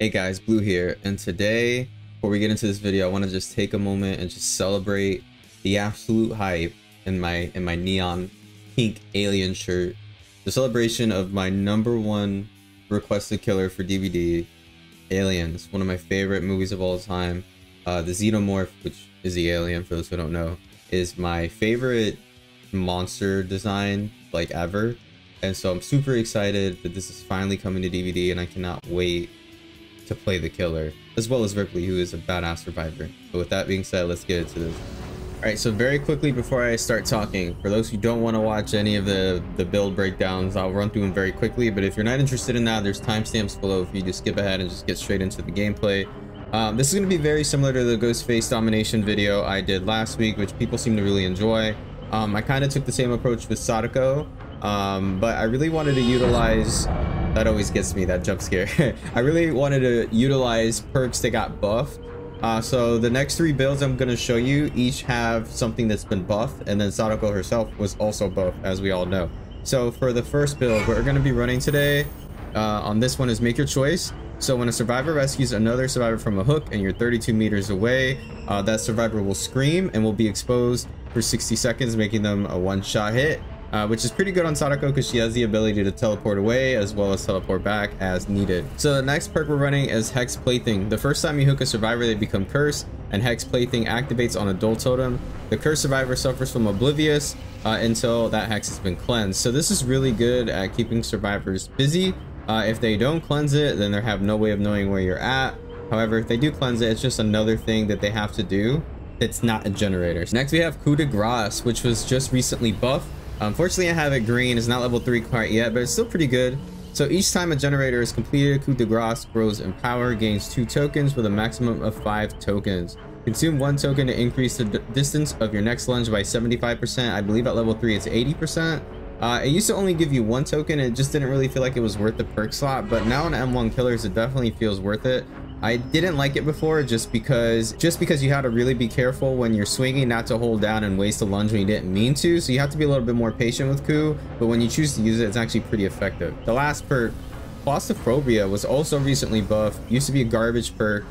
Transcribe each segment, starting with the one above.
Hey guys, Blue here, and today, before we get into this video, I want to just take a moment and just celebrate the absolute hype in my neon pink alien shirt. The celebration of my #1 requested killer for DVD, Aliens, one of my favorite movies of all time. The Xenomorph, which is the alien for those who don't know, is my favorite monster design like ever. And so I'm super excited that this is finally coming to DVD, and I cannot wait to play the killer, as well as Ripley, who is a badass survivor. But with that being said, let's get into this. Alright, so very quickly before I start talking, for those who don't want to watch any of the build breakdowns, I'll run through them very quickly. But if you're not interested in that, there's timestamps below if you just skip ahead and just get straight into the gameplay. This is going to be very similar to the Ghostface domination video I did last week, which people seem to really enjoy. I kind of took the same approach with Sadako, but I really wanted to utilize... That always gets me, that jump scare. I really wanted to utilize perks that got buffed. So the next 3 builds I'm going to show you each have something that's been buffed, and then Sadako herself was also buffed, as we all know. So for the first build, what we're going to be running today on this one is Make Your Choice. So when a survivor rescues another survivor from a hook and you're 32 meters away, that survivor will scream and will be exposed for 60 seconds, making them a one-shot hit. Which is pretty good on Sadako because she has the ability to teleport away as well as teleport back as needed. So the next perk we're running is Hex Plaything. The first time you hook a survivor, they become cursed, and Hex Plaything activates on a dull totem. The cursed survivor suffers from Oblivious until that hex has been cleansed. So this is really good at keeping survivors busy. If they don't cleanse it, then they have no way of knowing where you're at. However, if they do cleanse it, it's just another thing that they have to do. It's not a generator. Next we have Coup de Grace, which was just recently buffed. Unfortunately, I have it green. It's not level 3 quite yet, but it's still pretty good. So each time a generator is completed, Coup de Grace grows in power, gains 2 tokens with a maximum of 5 tokens. Consume 1 token to increase the distance of your next lunge by 75%. I believe at level 3 it's 80%. It used to only give you 1 token. It just didn't really feel like it was worth the perk slot, but now in M1 killers it definitely feels worth it. I didn't like it before just because you had to really be careful when you're swinging not to hold down and waste a lunge when you didn't mean to. So you have to be a little bit more patient with Coup, but when you choose to use it, it's actually pretty effective. The last perk, Claustrophobia, was also recently buffed. Used to be a garbage perk.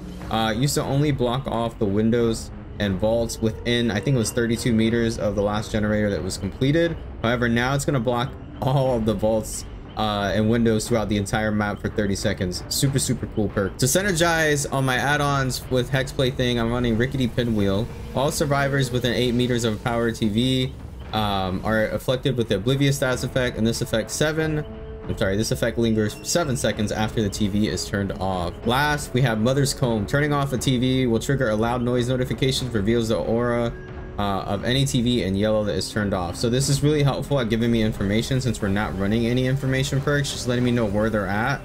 Used to only block off the windows and vaults within, I think it was 32 meters of the last generator that was completed. However, now it's going to block all of the vaults and windows throughout the entire map for 30 seconds. Super cool perk. To synergize on my add-ons with Hex Plaything, I'm running Rickety Pinwheel. All survivors within 8 meters of a power TV are afflicted with the Oblivious status effect, and this effect lingers for 7 seconds after the TV is turned off. Last, we have Mother's Comb. Turning off a TV will trigger a loud noise notification, reveals the aura of any TV in yellow that is turned off. So this is really helpful at giving me information since we're not running any information perks, just letting me know where they're at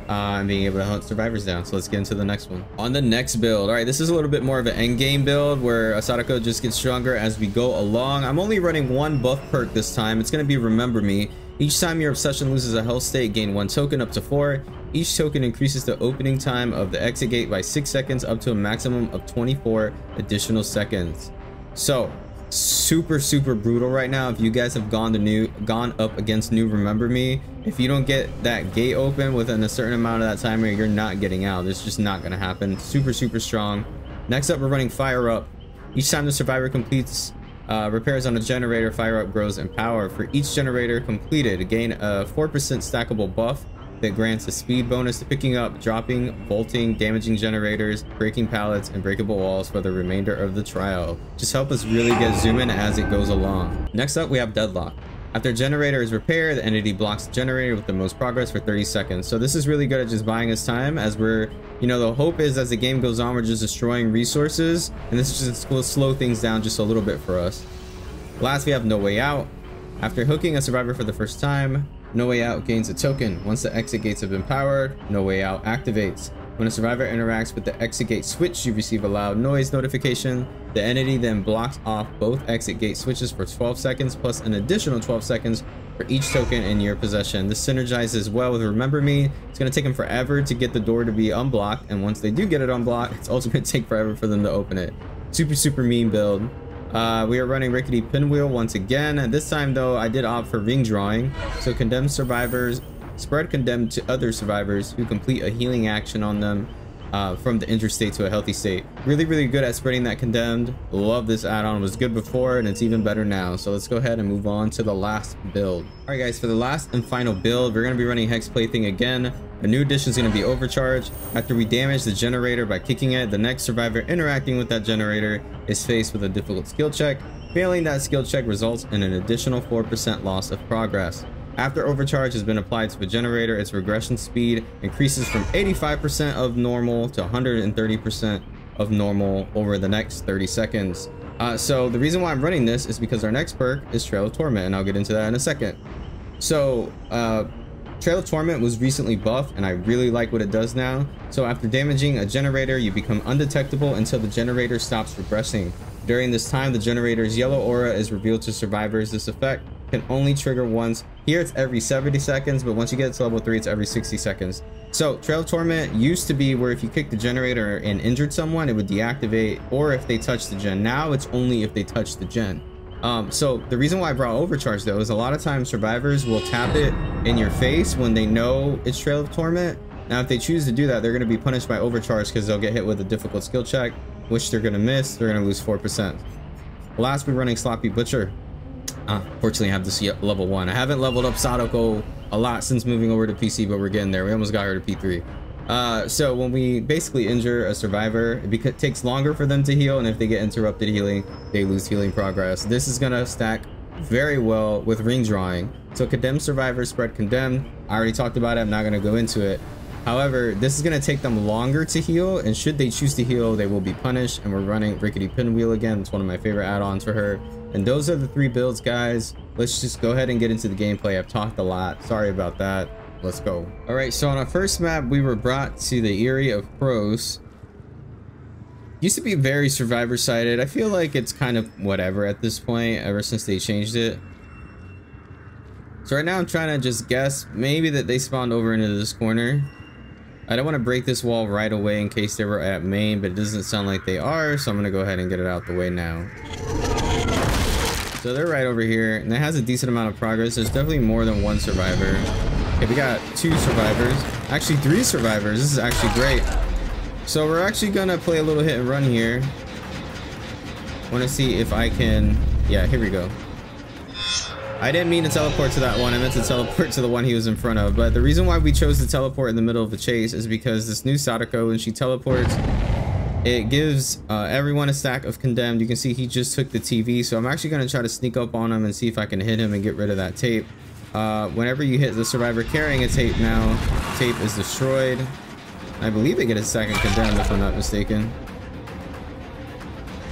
and being able to hunt survivors down. So let's get into the next one. On the next build, all right, this is a little bit more of an end game build where Sadako just gets stronger as we go along. I'm only running 1 buff perk this time. It's going to be Remember Me. Each time your obsession loses a health state, gain 1 token up to 4. Each token increases the opening time of the exit gate by 6 seconds up to a maximum of 24 additional seconds. So super brutal right now. If you guys have gone up against new Remember Me, if you don't get that gate open within a certain amount of that timer, you're not getting out. It's just not gonna happen. Super strong. Next up, we're running Fire Up. Each time the survivor completes repairs on a generator, Fire Up grows in power. For each generator completed, gain a 4% stackable buff that grants a speed bonus to picking up, dropping, vaulting, damaging generators, breaking pallets, and breakable walls for the remainder of the trial. Just help us really get zoom in as it goes along. Next up, we have Deadlock. After a generator is repaired, the entity blocks the generator with the most progress for 30 seconds. So this is really good at just buying us time, as we're, the hope is as the game goes on, we're just destroying resources, and this just will slow things down just a little bit for us. Last, we have No Way Out. After hooking a survivor for the first time, No Way Out gains a token. Once the exit gates have been powered, No Way Out activates. When a survivor interacts with the exit gate switch, you receive a loud noise notification. The entity then blocks off both exit gate switches for 12 seconds, plus an additional 12 seconds for each token in your possession. This synergizes well with Remember Me. It's going to take them forever to get the door to be unblocked, and once they do get it unblocked, it's also going to take forever for them to open it. Super mean build. We are running Rickety Pinwheel once again. This time though, I did opt for ring drawing. So condemned survivors spread condemned to other survivors who complete a healing action on them from the injured state to a healthy state. Really, really good at spreading that condemned. Love this add-on. Was good before and it's even better now. So let's go ahead and move on to the last build. All right, guys, for the last and final build, we're going to be running Hex Plaything again. A new addition is going to be Overcharge. After we damage the generator by kicking it, the next survivor interacting with that generator is faced with a difficult skill check. Failing that skill check results in an additional 4% loss of progress. After Overcharge has been applied to the generator, its regression speed increases from 85% of normal to 130% of normal over the next 30 seconds. So the reason why I'm running this is because our next perk is Trail of Torment, and I'll get into that in a second. So Trail of Torment was recently buffed, and I really like what it does now. So after damaging a generator, you become undetectable until the generator stops regressing. During this time, the generator's yellow aura is revealed to survivors. This effect can only trigger once. Here it's every 70 seconds, but once you get to level 3, it's every 60 seconds. So Trail of Torment used to be where if you kicked the generator and injured someone, it would deactivate, or if they touched the gen. Now it's only if they touch the gen. So the reason why I brought Overcharge though is a lot of times survivors will tap it in your face when they know it's Trail of Torment. Now if they choose to do that, they're going to be punished by Overcharge because they'll get hit with a difficult skill check, which they're going to miss. They're going to lose 4%. Last, we're running Sloppy Butcher. Fortunately, I have this level 1. I haven't leveled up Sadako a lot since moving over to PC, but we're getting there. We almost got her to P3. So when we basically injure a survivor, it takes longer for them to heal, and if they get interrupted healing, they lose healing progress. This is gonna stack very well with ring drawing. So condemned survivors spread condemned. I already talked about it. I'm not gonna go into it. However, this is gonna take them longer to heal, and should they choose to heal, they will be punished. And we're running Rickety Pinwheel again. It's one of my favorite add-ons for her. And those are the 3 builds, guys. Let's just go ahead and get into the gameplay. I've talked a lot. Sorry about that. Let's go. All right, so on our first map, we were brought to the area of Pros. Used to be very survivor-sided. I feel like it's kind of whatever at this point, ever since they changed it. So right now, I'm trying to just guess maybe that they spawned over into this corner. I don't want to break this wall right away in case they were at main, but it doesn't sound like they are, so I'm going to go ahead and get it out the way now. So they're right over here, and it has a decent amount of progress. There's definitely more than 1 survivor. Okay, we got 2 survivors. Actually, 3 survivors. This is actually great. So we're actually gonna play a little hit and run here. Want to see if I can... Yeah, here we go. I didn't mean to teleport to that one. I meant to teleport to the one he was in front of. But the reason why we chose to teleport in the middle of the chase is because this new Sadako, when she teleports, it gives everyone a stack of condemned. You can see he just took the TV, so I'm actually going to try to sneak up on him and see if I can hit him and get rid of that tape. Whenever you hit the survivor carrying a tape now, tape is destroyed. I believe they get a stack of condemned if I'm not mistaken.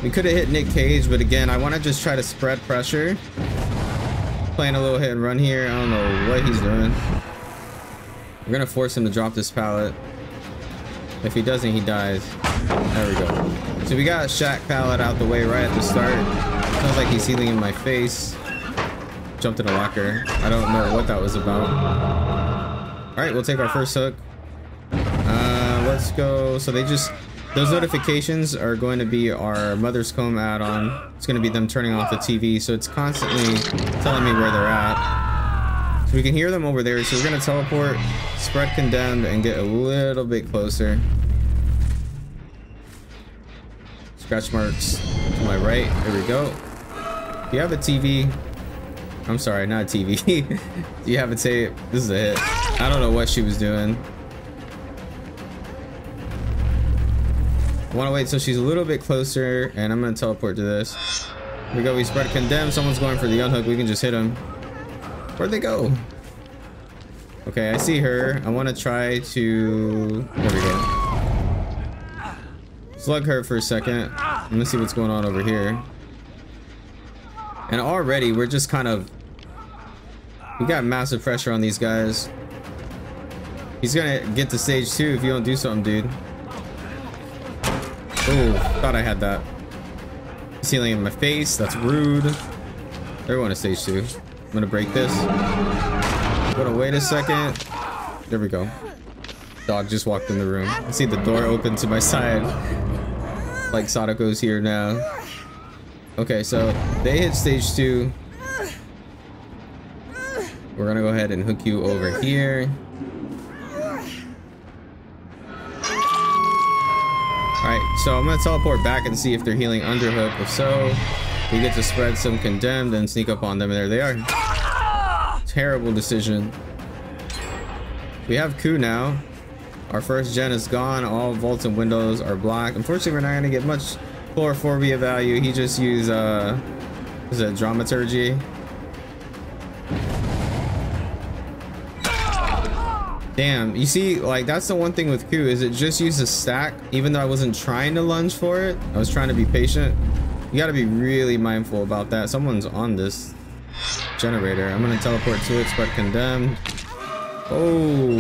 We could have hit Nick Cage, but again, I want to just try to spread pressure. Playing a little hit and run here. I don't know what he's doing. We're going to force him to drop this pallet. If he doesn't, he dies. There we go. So we got a Shack pallet out the way right at the start. Sounds like he's healing in my face. Jumped in a locker. I don't know what that was about. Alright, we'll take our first hook. Let's go. So they just... Those notifications are going to be our Mother's Comb add-on. It's going to be them turning off the TV. So it's constantly telling me where they're at. So we can hear them over there. So we're going to teleport, spread condemned, and get a little bit closer. Scratch marks to my right. There we go. Do you have a TV? I'm sorry, not a TV. Do you have a tape? This is a hit. I don't know what she was doing. I want to wait till she's a little bit closer, and I'm going to teleport to this. Here we go. We spread condemn. Someone's going for the unhook. We can just hit him. Where'd they go? Okay, I see her. I want to try to... There we go. Slug her for a second. I'm gonna see what's going on over here. And already we're just kind of... We got massive pressure on these guys. He's gonna get to stage 2 if you don't do something, dude. Oh, thought I had that. He's healing in my face. That's rude. They're going to stage 2. I'm gonna break this. I'm gonna wait a second. There we go. Dog just walked in the room. I see the door open to my side. Like Sadako's here now. Okay, so they hit stage 2. we're gonna go ahead and hook you over here. Alright, so I'm gonna teleport back and see if they're healing underhook. If so, we get to spread some condemned and sneak up on them, and there they are. Terrible decision. We have Ku now. Our first gen is gone. All vaults and windows are blocked. Unfortunately, we're not gonna get much chlorophobia value. He just used is it dramaturgy? Damn, you see, like, that's the one thing with Ku, is it just used a stack. Even though I wasn't trying to lunge for it, I was trying to be patient. You got to be really mindful about that. Someone's on this generator. I'm gonna teleport to it, spread condemned. Oh,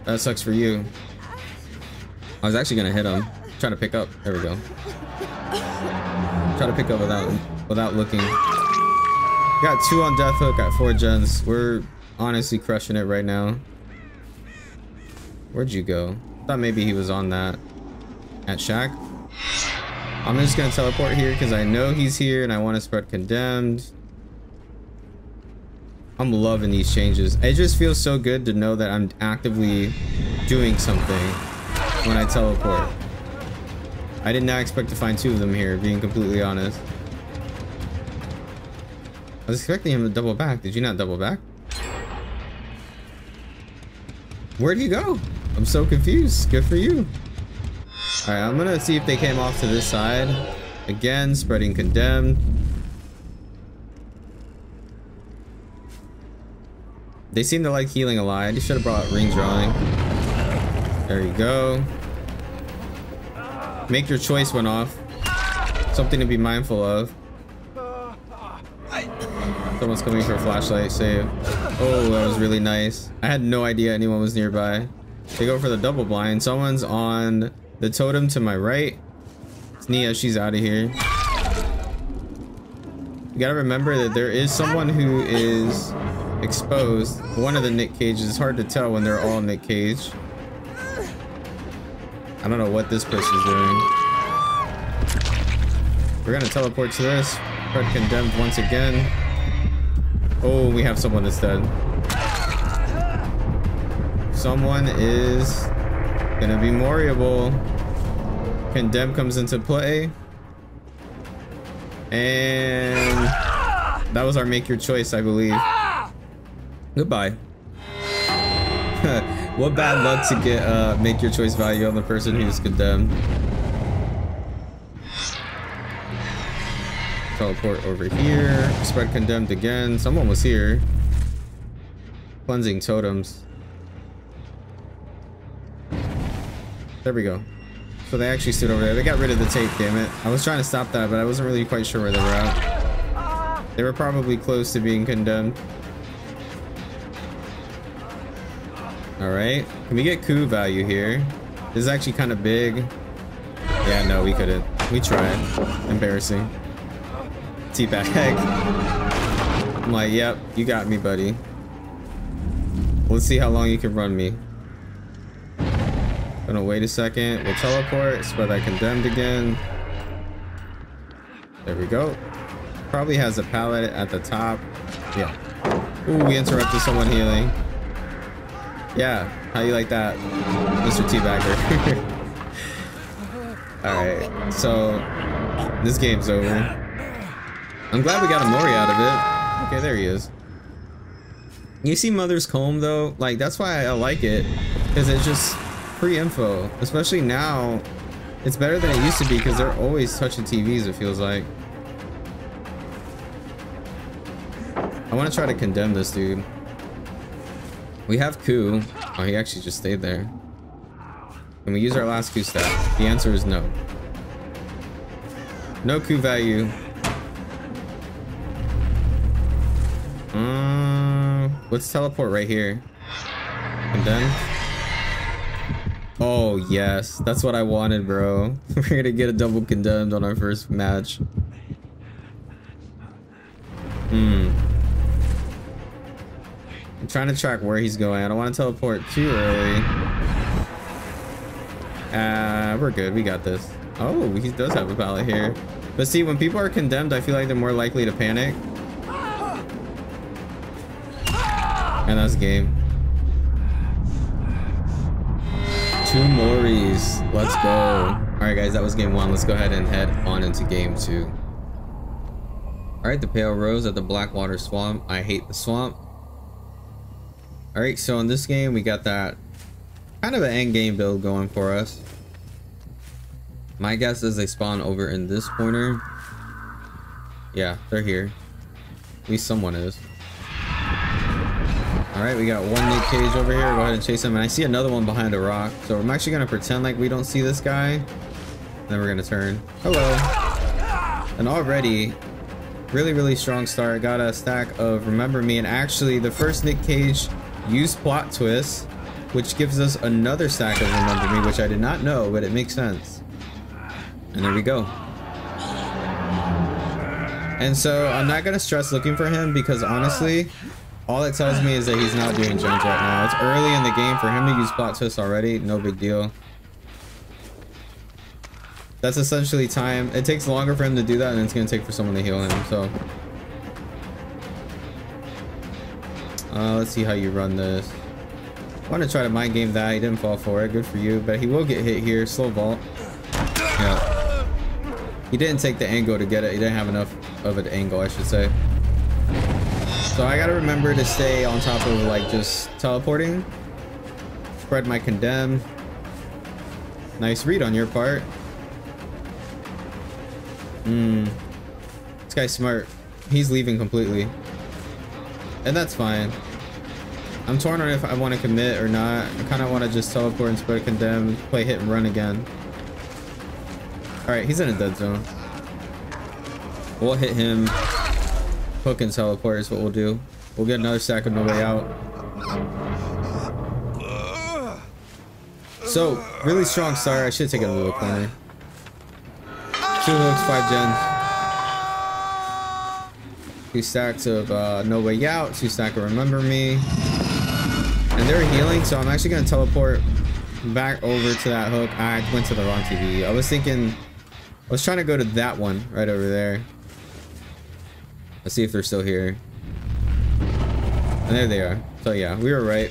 that sucks for you. I was actually gonna hit him. Trying to pick up. There we go. Try to pick up without looking. Got 2 on death hook at 4 gens. We're honestly crushing it right now. Where'd you go? Thought maybe he was on that at Shack. I'm just gonna teleport here because I know he's here and I want to spread condemned. I'm loving these changes. It just feels so good to know that I'm actively doing something when I teleport. I did not expect to find 2 of them here, being completely honest. I was expecting him to double back. Did you not double back? Where'd he go? I'm so confused. Good for you. All right, I'm gonna see if they came off to this side. Again, spreading condemned. They seem to like healing a lot. I should have brought ring drawing. There you go. Make your choice went off. Something to be mindful of. Someone's coming for a flashlight save. Oh, that was really nice. I had no idea anyone was nearby. They go for the double blind. Someone's on the totem to my right. It's Nia, she's out of here. You gotta remember that there is someone who is exposed. One of the Nick Cages. It's hard to tell when they're all Nick Cage. I don't know what this person's doing. We're gonna teleport to this. Spread condemned once again. Oh, we have someone that's dead. Someone is gonna be Moriable. Condemn comes into play. And that was our make your choice, I believe. Goodbye. What bad luck to get make your choice value on the person who's condemned. Teleport over here. Spread condemned again. Someone was here. Cleansing totems. There we go. So they actually stood over there. They got rid of the tape, damn it. I was trying to stop that, but I wasn't really quite sure where they were at. They were probably close to being condemned. Alright. Can we get Ku value here? This is actually kind of big. Yeah, no, we couldn't. We tried. Embarrassing. Teabag. I'm like, yep, you got me, buddy. Let's see how long you can run me. Gonna wait a second. We'll teleport. Spread that condemned again. There we go. Probably has a pallet at the top. Yeah. Ooh, we interrupted someone healing. Yeah, how you like that, Mr. Teabagger? Alright, so this game's over. I'm glad we got a Mori out of it. Okay, there he is. You see Mother's Comb though? Like, that's why I like it. Because it's just free info. Especially now, it's better than it used to be because they're always touching TVs, it feels like. I want to try to condemn this dude. We have Ku. Oh, he actually just stayed there. Can we use our last Ku stat? The answer is no. No Ku value. Let's teleport right here. And then. Oh, yes. That's what I wanted, bro. We're gonna get a double condemned on our first match. I'm trying to track where he's going. I don't want to teleport too early. We're good. We got this. Oh, he does have a pallet here. But see, when people are condemned, I feel like they're more likely to panic. And that's game. 2 Moris. Let's go. Alright guys, that was game 1. Let's go ahead and head on into game 2. Alright, the pale rose at the Blackwater Swamp. I hate the swamp. Alright, so in this game we got that kind of an end game build going for us. My guess is they spawn over in this corner. Yeah, they're here. At least someone is. Alright, we got one Nick Cage over here. Go ahead and chase him. And I see another one behind a rock. So I'm actually going to pretend like we don't see this guy. Then we're going to turn. Hello. And already, really strong start. Got a stack of Remember Me. And actually, the first Nick Cage used Plot Twist, which gives us another stack of Remember Me, which I did not know, but it makes sense. And there we go. And so I'm not going to stress looking for him because honestly, all it tells me is that he's not doing gens right now. It's early in the game for him to use Plot Twist already. No big deal. That's essentially time. It takes longer for him to do that, and it's going to take for someone to heal him. So let's see how you run this. I want to try to mind game that. He didn't fall for it. Good for you. But he will get hit here. Slow vault. Yeah. He didn't take the angle to get it. He didn't have enough of an angle, I should say. So I gotta remember to stay on top of like just teleporting. Spread my condemn. Nice read on your part. This guy's smart. He's leaving completely. And that's fine. I'm torn on if I want to commit or not. I kind of want to just teleport and spread condemn, play hit and run again. Alright, he's in a dead zone. We'll hit him. Hook and teleport is what we'll do. We'll get another stack on the way out. So, really strong start. I should take it a little corner. 2 hooks, 5 gens. 2 stacks of No Way Out. 2 stacks of Remember Me. And they're healing, so I'm actually going to teleport back over to that hook. I went to the wrong TV. I was trying to go to that one right over there. Let's see if they're still here. And there they are. So yeah, we were right.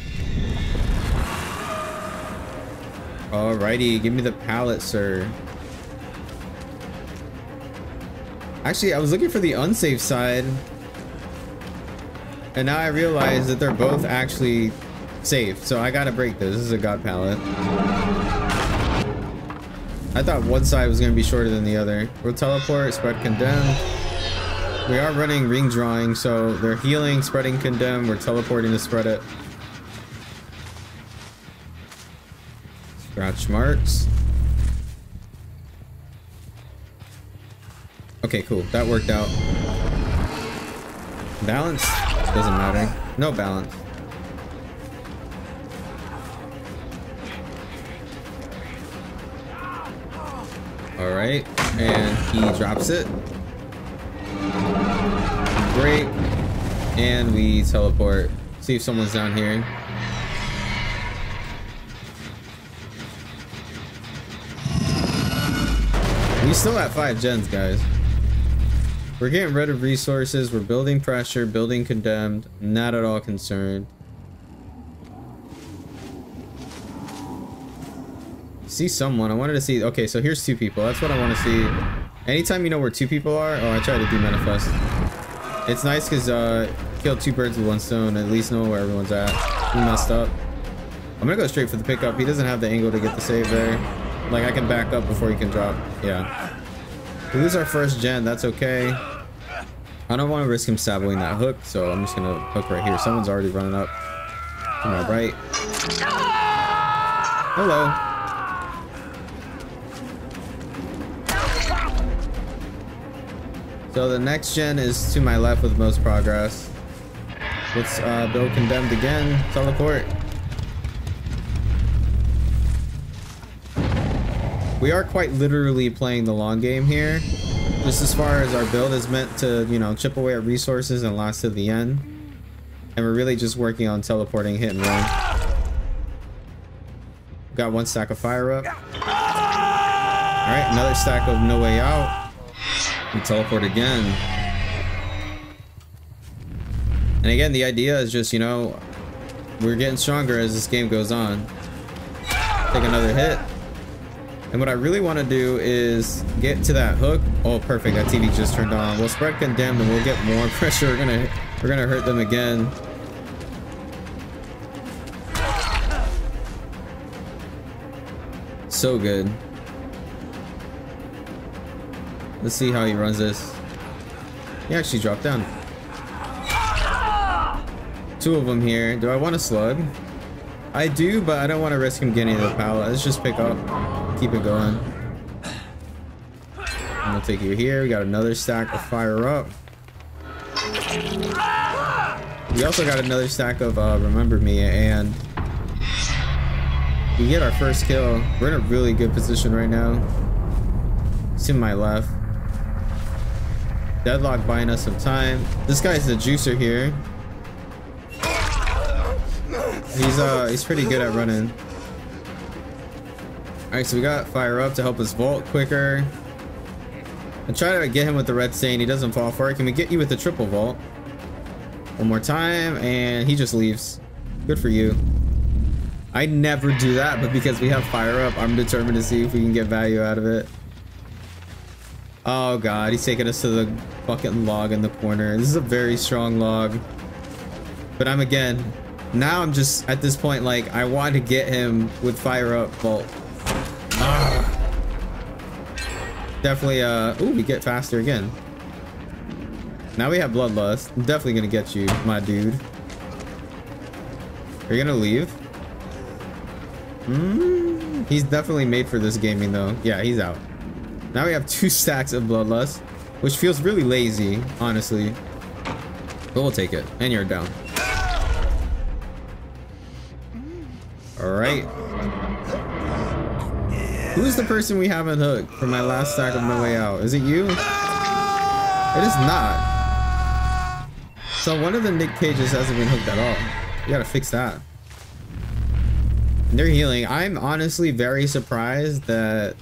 Alrighty, give me the pallet, sir. Actually, I was looking for the unsafe side. And now I realize that they're both actually safe. So I gotta break this. This is a god pallet. I thought one side was gonna be shorter than the other. We'll teleport, spread condemn. We are running ring drawing, so they're healing, spreading condemn. We're teleporting to spread it. Scratch marks. Okay, cool. That worked out. Balance? Doesn't matter. No balance. Alright, and he drops it. Break, and we teleport. See if someone's down here. We still at 5 gens, guys. We're getting rid of resources. We're building pressure, building condemned. Not at all concerned. See someone. I wanted to see. Okay, so here's 2 people. That's what I want to see. Anytime you know where 2 people are. Oh, I try to do manifest. It's nice because kill 2 birds with 1 stone. At least know where everyone's at. We messed up. I'm gonna go straight for the pickup. He doesn't have the angle to get the save there. Like I can back up before he can drop. Yeah. We lose our first gen. That's okay. I don't want to risk him saboing that hook, so I'm just gonna hook right here. Someone's already running up. To my right. Hello. So the next gen is to my left with most progress. Let's build condemned again. Teleport. We are quite literally playing the long game here. Just as far as our build is meant to, you know, chip away at resources and last to the end. And we're really just working on teleporting, hit and run. Got 1 stack of fire up. Alright, another stack of No Way Out. We teleport again. And again, the idea is just, you know, we're getting stronger as this game goes on. Take another hit. And what I really want to do is get to that hook. Oh, perfect. That TV just turned on. We'll spread condemned and we'll get more pressure. We're gonna hurt them again. So good. Let's see how he runs this. He actually dropped down. 2 of them here. Do I want to slug? I do, but I don't want to risk him getting the pallet. Let's just pick up. Keep it going. I'm gonna take you here. We got another stack of fire up. We also got another stack of remember me, and we get our first kill. We're in a really good position right now. It's to my left. Deadlock buying us some time. This guy's the juicer here. He's pretty good at running. Alright, so we got fire up to help us vault quicker. I try to get him with the red stain. He doesn't fall for it. Can we get you with the triple vault? One more time, and he just leaves. Good for you. I never do that, but because we have fire up, I'm determined to see if we can get value out of it. Oh god, he's taking us to the fucking log in the corner. This is a very strong log. But now I'm just at this point, like, I want to get him with fire up vault. Definitely, ooh, we get faster again. Now we have bloodlust. I'm definitely gonna get you, my dude. Are you gonna leave? He's definitely made for this gaming though. Yeah, he's out. Now we have 2 stacks of bloodlust, which feels really lazy, honestly. But we'll take it. And you're down. Alright. Who's the person we haven't hooked for my last stack of No Way Out? Is it you? It is not. So one of the Nick Cages hasn't been hooked at all. You gotta fix that. They're healing. I'm honestly very surprised that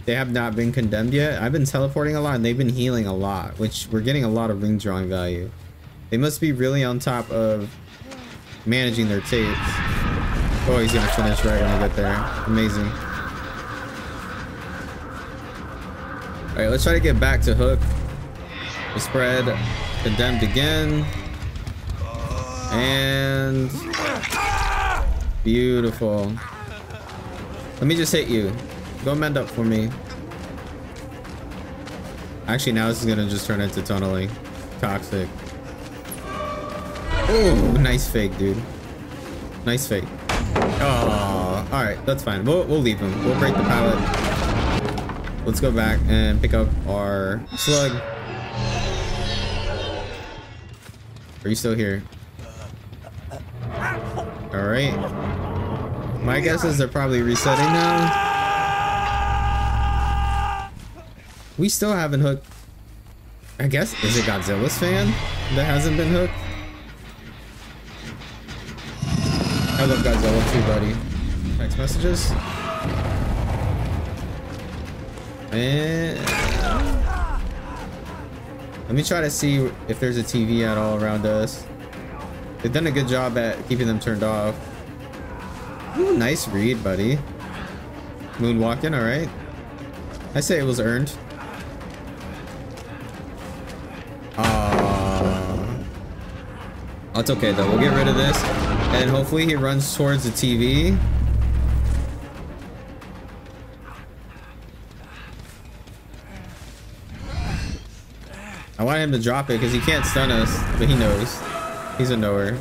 they have not been condemned yet. I've been teleporting a lot and they've been healing a lot, which we're getting a lot of ring drawing value. They must be really on top of managing their tapes. Oh, he's gonna finish right when I get there. Amazing. All right, let's try to get back to hook. We spread condemned again. And beautiful. Let me just hit you. Go mend up for me. Actually, now this is gonna just turn into tunneling. Toxic. Oh, nice fake, dude. Nice fake. Oh, all right, that's fine. We'll leave him. We'll break the pallet. Let's go back and pick up our slug. Are you still here? All right. My guess is they're probably resetting now. We still haven't hooked. I guess, is it Godzilla's fan that hasn't been hooked? I love Godzilla too, buddy. Text messages. And let me try to see if there's a TV at all around us. They've done a good job at keeping them turned off. Ooh, nice read, buddy. Moonwalking, all right. I say it was earned. It's okay though. We'll get rid of this, and hopefully he runs towards the TV. I want him to drop it because he can't stun us, but he knows. He's a knower.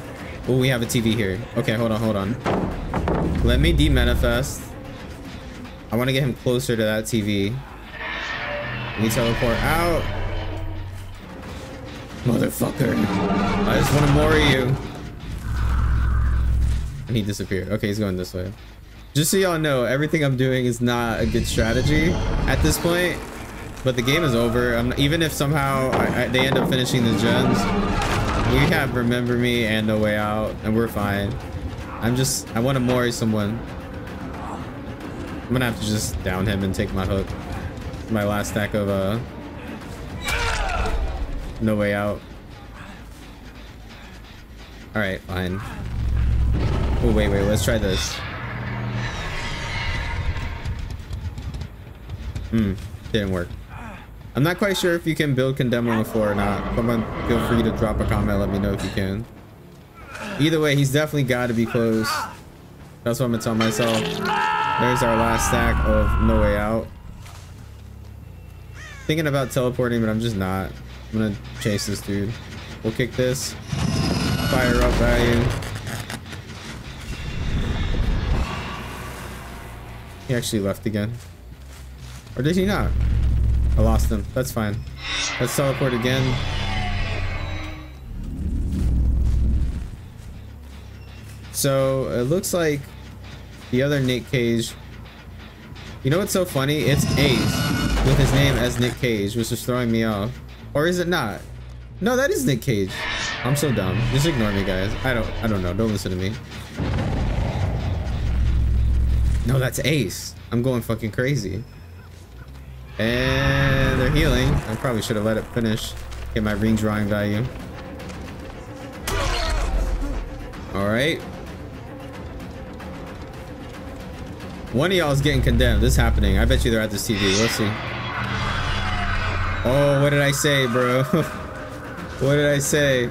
Oh, we have a TV here. Okay, hold on. Let me demanifest. I want to get him closer to that TV. We teleport out. Motherfucker. I just want more of you. And he disappeared. Okay, he's going this way. Just so y'all know, everything I'm doing is not a good strategy at this point. But the game is over. Even if somehow they end up finishing the gens, we have Remember Me and No Way Out, and we're fine. I want to mori someone. I'm gonna have to just down him and take my hook. My last stack of No Way Out. All right, fine. Oh, wait, let's try this. Didn't work. I'm not quite sure if you can build condemn on the floor or not. Someone feel free to drop a comment, let me know if you can. Either way, he's definitely got to be close. That's what I'm gonna tell myself. There's our last stack of No Way Out. Thinking about teleporting, but I'm just not. I'm gonna chase this dude. We'll kick this. Fire up value. He actually left again. Or did he not? I lost him. That's fine. Let's teleport again. So it looks like the other Nick Cage. You know what's so funny? It's Ace with his name as Nick Cage, which is throwing me off. Or is it not? No, that is Nick Cage. I'm so dumb. Just ignore me, guys. I don't know. Don't listen to me. No, that's Ace. I'm going fucking crazy. And they're healing. I probably should have let it finish. Get my ring drawing value. All right. One of y'all is getting condemned. This is happening. I bet you they're at this TV. Let's see. Oh, what did I say, bro? What did I say?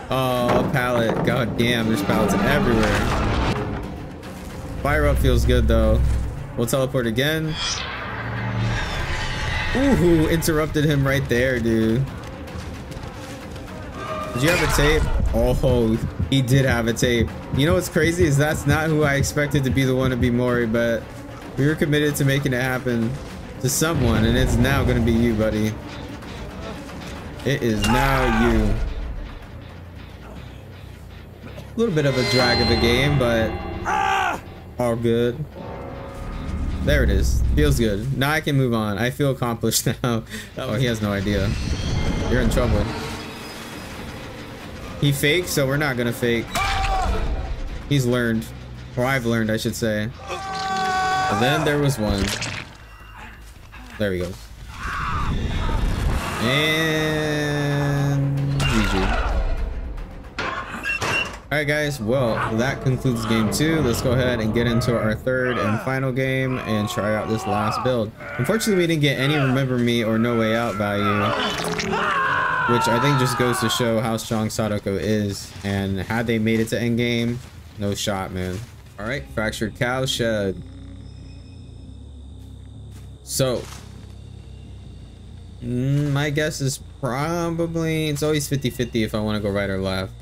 Oh, a pallet. God damn, there's pallets everywhere. Fire up feels good though. We'll teleport again. Ooh, interrupted him right there, dude. Did you have a tape? Oh, he did have a tape. You know what's crazy is that's not who I expected to be the one to be Mori, but we were committed to making it happen to someone, and it's now gonna be you, buddy. It is now you. A little bit of a drag of a game, but all good. There it is. Feels good. Now I can move on. I feel accomplished now. Oh, he has no idea. You're in trouble. He faked, so we're not gonna fake. He's learned. Or I've learned, I should say. And then there was one. There we go. And GG. Alright guys, well, that concludes game 2. Let's go ahead and get into our third and final game and try out this last build. Unfortunately, we didn't get any Remember Me or No Way Out value, which I think just goes to show how strong Sadako is. And had they made it to endgame, no shot, man. Alright, Fractured Cowshed. So, my guess is probably, it's always 50-50 if I want to go right or left.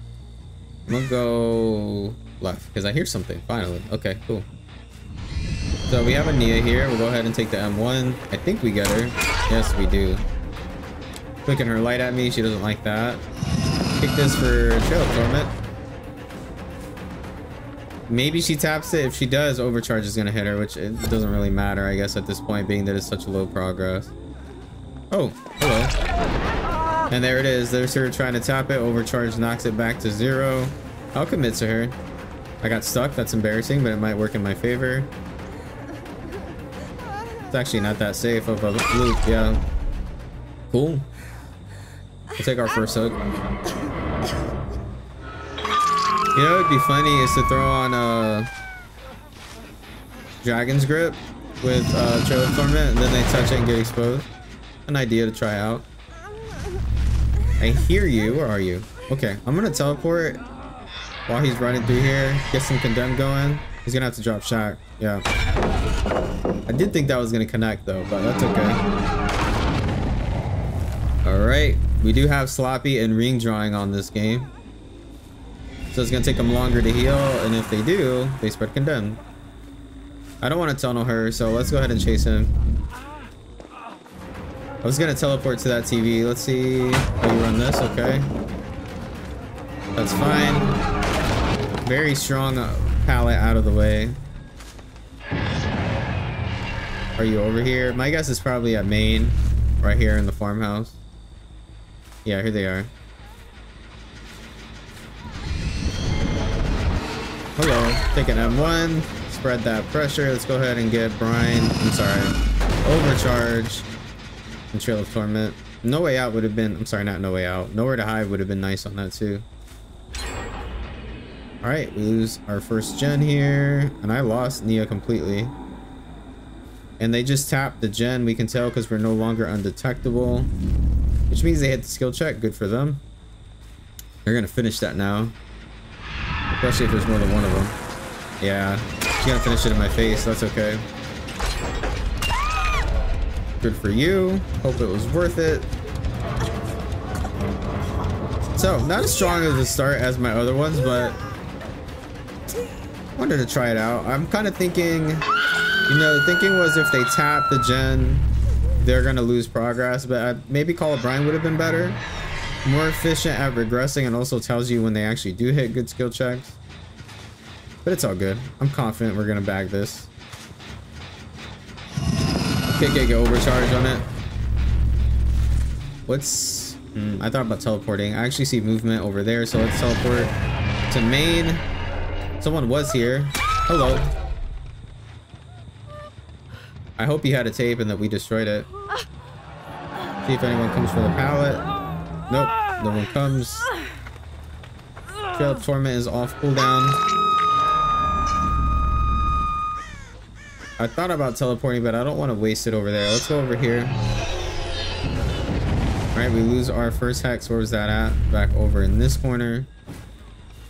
I'm gonna go left because I hear something finally. Okay, cool. So we have a Nia here. We'll go ahead and take the M1. I think we get her. Yes, we do. Clicking her light at me. She doesn't like that. Pick this for Trail of Torment. Maybe she taps it. If she does, Overcharge is gonna hit her, which it doesn't really matter, I guess, at this point, being that it's such low progress. Oh, hello. And there it is. There's her trying to tap it. Overcharge knocks it back to 0. I'll commit to her. I got stuck. That's embarrassing, but it might work in my favor. It's actually not that safe of a loop. Yeah. Cool. We'll take our first hook. You know what would be funny is to throw on a Dragon's Grip with Trail of Torment, and then they touch it and get exposed. An idea to try out. I hear you. Where are you? Okay, I'm gonna teleport while he's running through here. Get some condemn going. He's gonna have to drop shock. Yeah. I did think that was gonna connect though, but that's okay. Alright. We do have sloppy and ring drawing on this game. So it's gonna take them longer to heal, and if they do, they spread condemn. I don't want to tunnel her, so let's go ahead and chase him. I was gonna teleport to that TV. Let's see. Oh, you run this? Okay. That's fine. Very strong pallet out of the way. Are you over here? My guess is probably at main, right here in the farmhouse. Yeah, here they are. Hello. Take an M1. Spread that pressure. Let's go ahead and get Brian. I'm sorry. Overcharge. And Trail of Torment. No Way Out would have been, I'm sorry, not No Way Out. Nowhere to Hide would have been nice on that too. All right, we lose our first gen here, and I lost Nia completely. And they just tapped the gen, we can tell, because we're no longer undetectable, which means they hit the skill check. Good for them. They're gonna finish that now, especially if there's more than one of them. Yeah, she's gonna finish it in my face. That's okay. Good for you. Hope it was worth it. So, not as strong as a start as my other ones, but wanted to try it out. I'm kind of thinking, you know, the thinking was if they tap the gen, they're gonna lose progress, but maybe Call of Brian would have been better. More efficient at regressing, and also tells you when they actually do hit good skill checks. But it's all good. I'm confident we're gonna bag this. Okay, get overcharge on it. What's... I thought about teleporting. I actually see movement over there, so let's teleport to main. Someone was here. Hello. I hope you had a tape and that we destroyed it. See if anyone comes for the pallet. Nope, no one comes. Trail of Torment is off cooldown. I thought about teleporting, but I don't want to waste it over there. Let's go over here. Alright, we lose our first hex. Where was that at? Back over in this corner.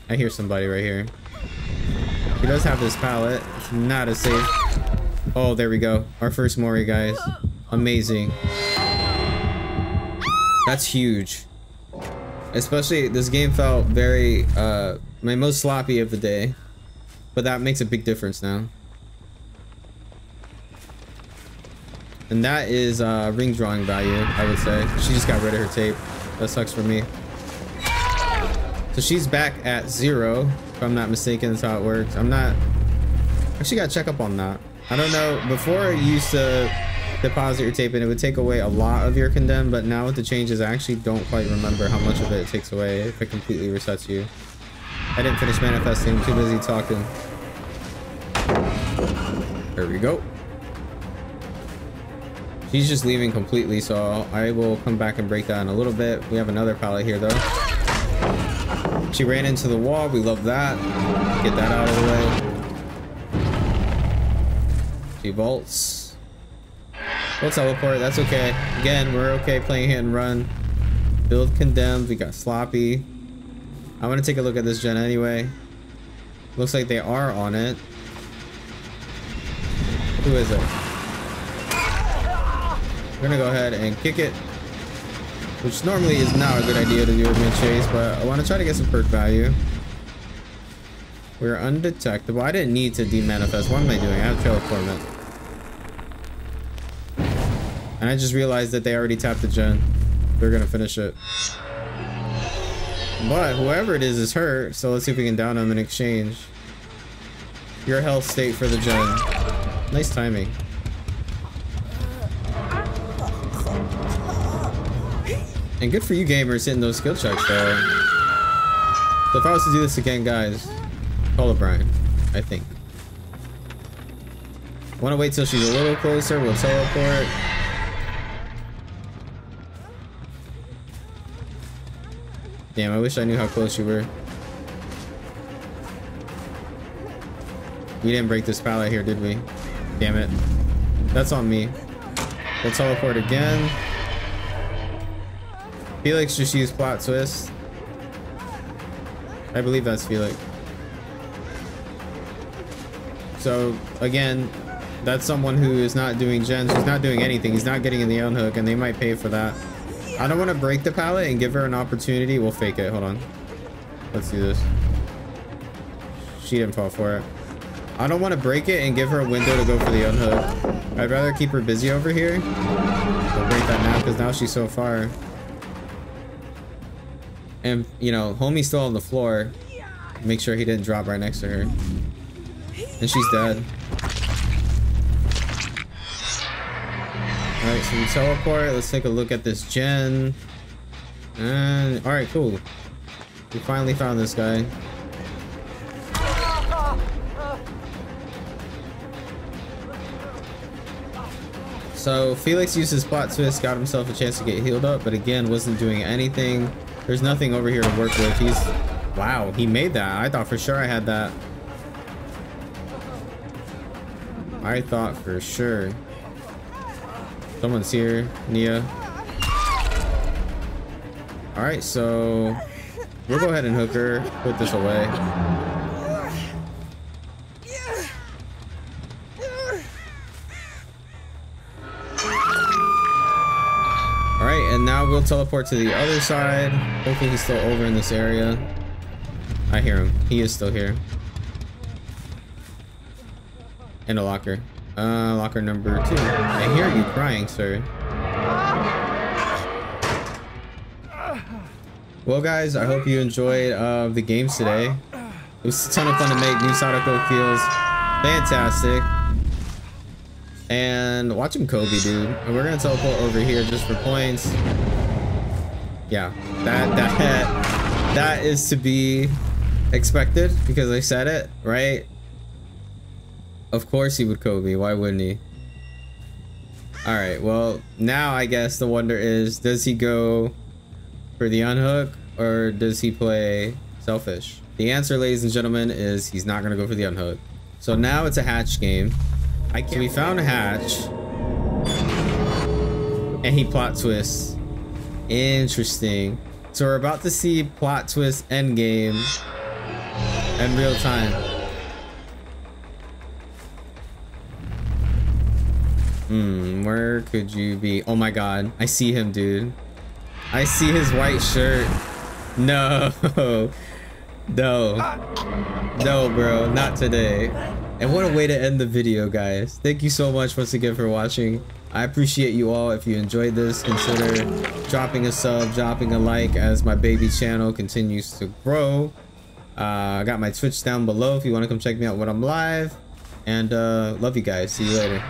I hear somebody right here. He does have this pallet. It's not as safe. Oh, there we go. Our first Mori, guys. Amazing. That's huge. Especially, this game felt very, my most sloppy of the day. But that makes a big difference now. And that is ring drawing value, I would say. She just got rid of her tape. That sucks for me. So she's back at 0, if I'm not mistaken. That's how it works. I'm not... Actually gotta check up on that. I don't know. Before, you used to deposit your tape and it would take away a lot of your condemn, but now with the changes, I actually don't quite remember how much of it takes away if it completely resets you. I didn't finish manifesting. I'm too busy talking. There we go. She's just leaving completely, so I will come back and break that in a little bit. We have another pallet here, though. She ran into the wall. We love that. Get that out of the way. She vaults. We'll teleport. That's okay. Again, we're okay playing hit and run. Build condemned. We got sloppy. I'm going to take a look at this gen anyway. Looks like they are on it. Who is it? We're gonna go ahead and kick it, which normally is not a good idea to do with mid-chase, but I want to try to get some perk value. We're undetectable. I didn't need to demanifest. What am I doing? I have Trail of Torment. And I just realized that they already tapped the gen. They're gonna finish it. But whoever it is hurt, so let's see if we can down them in exchange. Your health state for the gen. Nice timing. And good for you gamers hitting those skill checks though. So if I was to do this again, guys, Call of Brian, I think. Want to wait till she's a little closer, we'll teleport. Damn, I wish I knew how close you were. We didn't break this pallet here, did we? Damn it. That's on me. We'll teleport again. Felix just used plot twist. I believe that's Felix. So again, that's someone who is not doing gens. He's not doing anything. He's not getting in the unhook, and they might pay for that. I don't want to break the pallet and give her an opportunity. We'll fake it. Hold on. Let's do this. She didn't fall for it. I don't want to break it and give her a window to go for the unhook. I'd rather keep her busy over here. We'll break that now because now she's so far. And, you know, homie's still on the floor. Make sure he didn't drop right next to her. And she's dead. Alright, so we teleport. Let's take a look at this gen. And, alright, cool. We finally found this guy. So, Felix used his plot twist, got himself a chance to get healed up, but again, wasn't doing anything. There's nothing over here to work with. Wow, he made that. I thought for sure I had that. I thought for sure. Someone's here, Nia. Alright, so we'll go ahead and hook her, put this away. Alright, and now we'll teleport to the other side. Hopefully he's still over in this area. I hear him. He is still here. In a locker. Locker number 2. I hear you crying, sir. Well, guys, I hope you enjoyed the games today. It was a ton of fun to make. New Sadako feels fantastic. And watch him Kobe, dude. And we're gonna teleport over here just for points. Yeah, that is to be expected because I said it, right? Of course he would Kobe. Why wouldn't he? All right. Well, now I guess the wonder is, does he go for the unhook or does he play selfish? The answer, ladies and gentlemen, is he's not gonna go for the unhook. So now it's a hatch game. So we found a hatch, and he plot twists. Interesting. So we're about to see plot twist endgame in real time. Where could you be? Oh my god, I see him, dude. I see his white shirt. No. No, bro, not today. And what a way to end the video, guys. Thank you so much once again for watching. I appreciate you all. If you enjoyed this, consider dropping a sub, dropping a like as my baby channel continues to grow. I got my Twitch down below if you want to come check me out when I'm live. And love you guys. See you later.